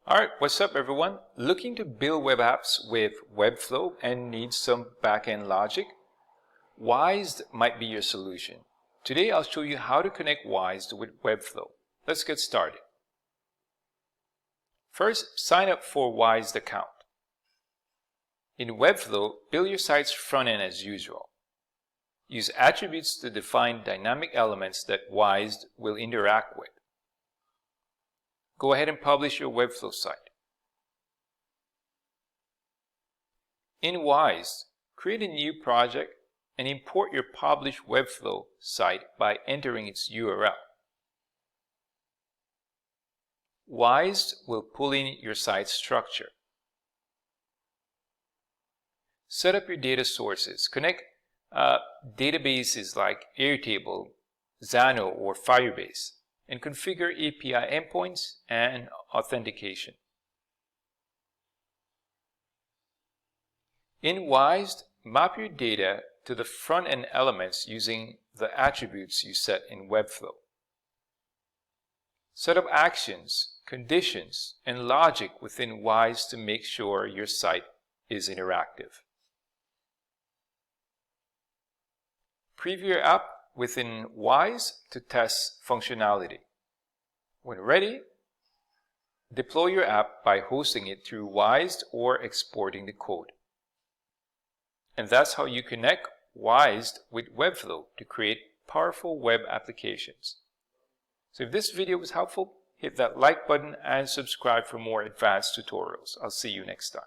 Alright, what's up everyone? Looking to build web apps with Webflow and need some backend logic? Wized might be your solution. Today I'll show you how to connect Wized with Webflow. Let's get started. First, sign up for Wized account. In Webflow, build your site's front end as usual. Use attributes to define dynamic elements that Wized will interact with. Go ahead and publish your Webflow site. In Wized, create a new project and import your published Webflow site by entering its URL. Wized will pull in your site's structure. Set up your data sources. Connect databases like Airtable, Xano, or Firebase, and configure API endpoints and authentication. In Wized, map your data to the front-end elements using the attributes you set in Webflow. Set up actions, conditions, and logic within Wized to make sure your site is interactive. Preview your app within Wized to test functionality. When ready, deploy your app by hosting it through Wized or exporting the code. And that's how you connect Wized with Webflow to create powerful web applications. So if this video was helpful, hit that like button and subscribe for more advanced tutorials. I'll see you next time.